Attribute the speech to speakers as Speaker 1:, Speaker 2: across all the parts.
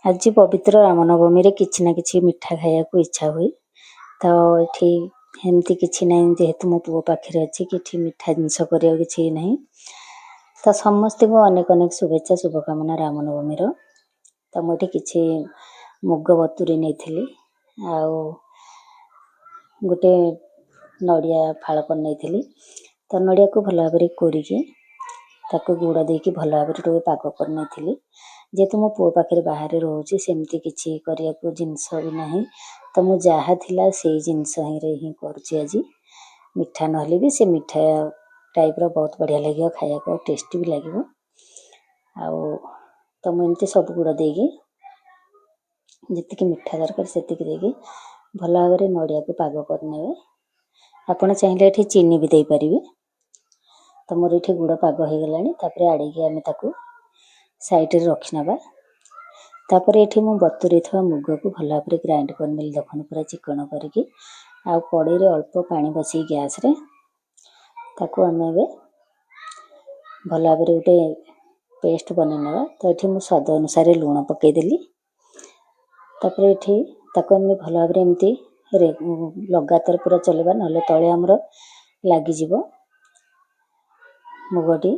Speaker 1: आज पवित्र रामनवमी किसी ना कि मिठा खाया को इच्छा हुए तो ये एमती कि ना जेहेतु मो पु पाखे अच्छी कि मिठा जिनस करने कि ना तो समस्त को अनेक अनेक शुभेच्छा शुभकामना रामनवमी तो मुझे कि मुग बतुरी नहीं गोटे नड़िया फाड़ कर नहीं तो नड़िया को भल भाव कोरिकी ताको गुड़ देकी भल भाव पाग कर नहीं जेहेतु मो पु पाखे बाहर रोचे सेमती किसी करने जिनस भी ना तो मुझे जहाँ थिला से जिनस ही करुँची आज मिठा ना भी से मिठा टाइप रो बहुत बढ़िया लगे खाया को टेस्टी भी लगे आउ तो मुझे सब गुड़ देकी जी मिठा दरकार से देकी भल भाव नड़िया को पाग करने आपड़ चाहिए ये चीनी भी दे पारे तो मोर ये गुड़ पाग हो गला आड़े आम साइड रखी नवा तापर ये मुझे बतुरे मुग को भल भाव ग्राइंड करने देखो पूरा चिकन करके आ कड़े अल्प पानी बसई गैस रे ताको आम भल भाव गोटे पेस्ट बनईना तो ये मुझे स्वाद अनुसार लुण पकईदेली तापर ये आम भल भाव एमती लगातार पूरा चलवा ना तले आमर लगिज मुगटी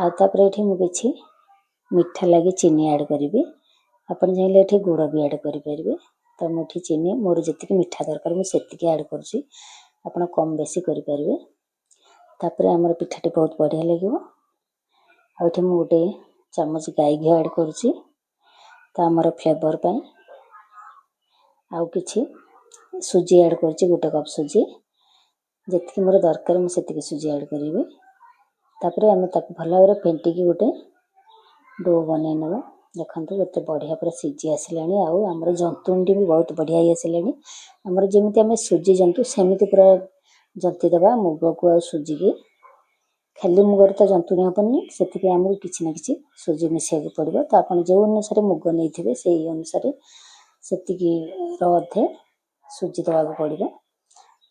Speaker 1: आपर ये मुझे मिठा लगे चीनी ऐड करी आपड़ चाहिए ये गुड़ भी ऐड करेंगे तो मुझे चीनी मोर जी मिठा दरकार मुझे ऐड करुँची आप कम बेसी करेंगे तापर आमर पिठाटी बहुत बढ़िया लगे आठे मुझे गोटे चामच गाई घी ऐड करुँची तो आमर फ्लेवर पाई आउ कि सुजी ऐड करुँची गोटे कप सुजी जी मोर दरकार मुझे सुजी ऐड करी तापर आम भल भाव फेंटिकी गोटे डो बनई ना देखते गोटे बढ़िया पूरा सीझी आसला आमर जंतुणी भी बहुत बढ़िया आसला आमर जमी आम सुजी जंतु सेमती पूरा जंतीदे मुग को आ सुजी की खाली मुगर तो जंतुणी हेनी से आमको किसी ना कि सुजी मिसाई पड़ो तो आप जो अनुसार मुग नहीं से अनुसार से अधे सुजी देवाक पड़ो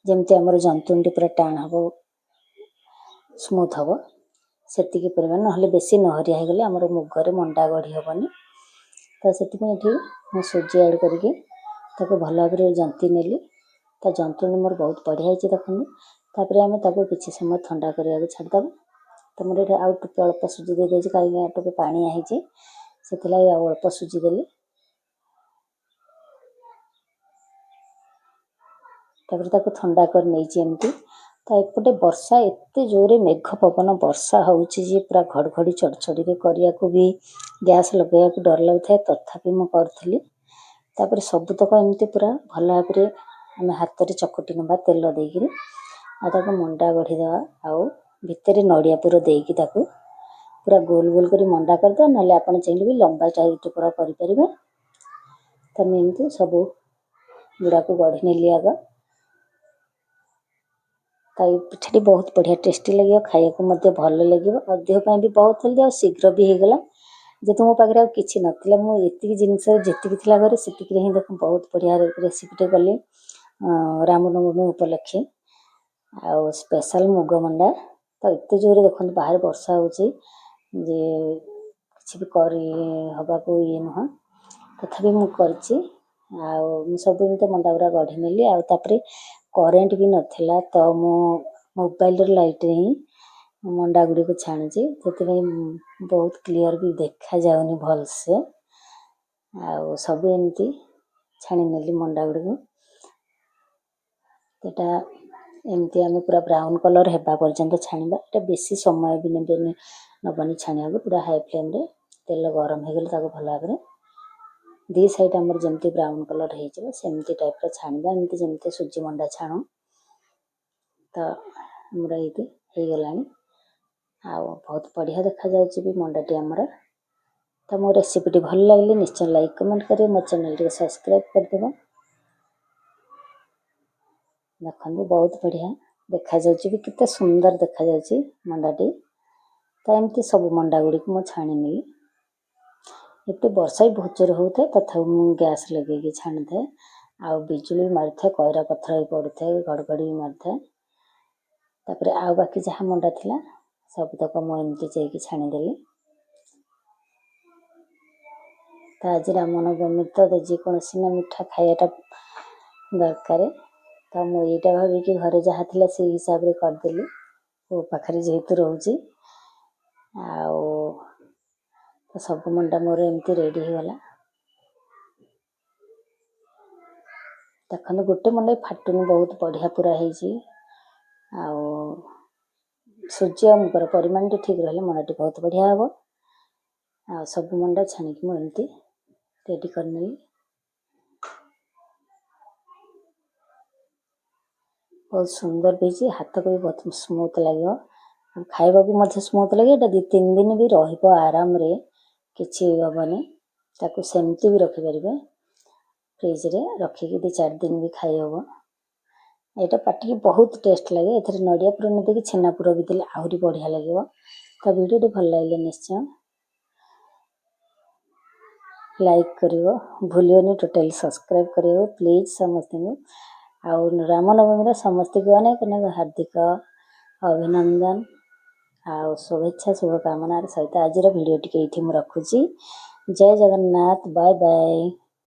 Speaker 1: जमती आमर जंतुणी पूरा टाण हम स्मूथ हम से परिमाण ना बेसी नहरिया हो गले आमर मुगरे मंडा गढ़ी हेनी तो से मुझे सुजी ऐड करके भल भाव जंती नेली तो जंतुणी मोर बहुत बढ़िया होती देखते तापर आम किसी समय ठंडा करने छाड़देव तो मोर ये आउ टे अल्प सुजी दे देती कहीं टे पानी आई से अल्प सुजी देली तापर ठंडा कर नहीं एमती तो एपटे वर्षा एत जोरे मेघ पवन वर्षा होची जे पूरा घड़घड़ी चढ़चड़ी करने को भी गैस लगे डर लगुए तथापि मुझे करी तापर सबुतक एमती पूरा भल भाव आम हाथ में चकटी नवा तेल देकी आगे मंडा गढ़ीदे आउ भितर नड़िया पुर देकी पूरा गोल गोल कर मंडा करदे ना आप चाहिए भी लंबा टाइप पूरा करें तो एमती सब गुड़ा को गढ़ी नेली आग तो पिठाटी बहुत बढ़िया टेस्टी लगे खाया को भल लगे और देहपाई भी बहुत हेल्दी और शीघ्र भी होगला जेहेतु मो पाखे किसी नाला मुझे जिनस जी घर से ही देख बहुत बढ़िया रेसिपीटे कली रामनवमी उपलक्षे आउ स्पेशल मुग मंडा तो एत जोर देखते बाहर वर्षा होची जे किसी भी हवा को ये नुह तथापि मुझे सब एमती मंडा गुरा गढ़ी नेली आउे करेन्ट भी नाला तो मो मोबाइल लाइट ही मंडा गुड़ी को छाणुची से बहुत क्लीयर भी देखा जाऊनी भल से आउ सब एमती छाणी नेली मंडा गुड़ी को एटा एमती आम पूरा ब्राउन कलर हेबा पर्यंत छाणीबा एटा बेसी समय भी नबनी छाणिया पूरा हाई फ्लेम रे तेल गरम हो गले भल भाव दी साइड आमर जमती ब्राउन कलर होमती टाइप छाणीबा एमती जमती सुजी मंडा छाणु तो आमर ये हो गला बहुत बढ़िया देखा जाउची भी मंडाटी आमर तो मो रेसिपीटी भल लगे निश्चय लाइक कमेंट करें मो चैनल टी सब्सक्राइब करदेव देखो बहुत बढ़िया देखा जाउची भी कितना सुंदर देखा जाउची मंडाटी तो एमती सब मंडा गुड़ी को छाणी नहीं एत वर्षा भी बहुत जोर होता है तथा मुझे गैस लगे छाणी थाए आ बिजुली मारी था कोयरा पत्थर भी पड़ था घड़घड़ी भी मारी था तापर आ बाकी जहाँ मंडा थिला सबतक मुझे एमती छाणीदेली तो आज रामनवमी तो जेकोसी ना मिठा खायाटा दरकार। तो मुझे भाविकी घरे जहाँ थी से हिसाब से करदेली पो पाखे जेहेतु रोचे तो सब मंडा मोर एमती रेडी होगला। देखो गोटे मंडा फाटुनी बहुत बढ़िया पूरा है। सूर्य मुगर परिमाण ठीक रहा मंडाटी बहुत बढ़िया हम। आ सब मंडा छाणिकी मुझे रेडी करनी। बहुत सुंदर भी हाथ को भी बहुत स्मूथ लगे खाइबा भी स्मूथ लगे। 2-3 दिन भी रहिबो आराम रे किछि हबनी। ताकू सेमती भी रखिपारे फ्रिज रे रखिकी 2-4 दिन भी खाई हम। यहाँ पाटिकी बहुत टेस्ट लगे। ए नड़िया पुर न देकी छेना पुर भी देले आहरी बढ़िया लगे। तो वीडियो भल लगे निश्चय लाइक करिवो भूलियोनी टोटली सब्सक्राइब करिवो प्लीज समस्त आउ रामनवमी समस्त को अनेक अनेक हार्दिक अभिनंदन आउ शुभेच्छा शुभकामना सहित आज वीडियो टी रखुची। जय जगन्नाथ बाय बाय।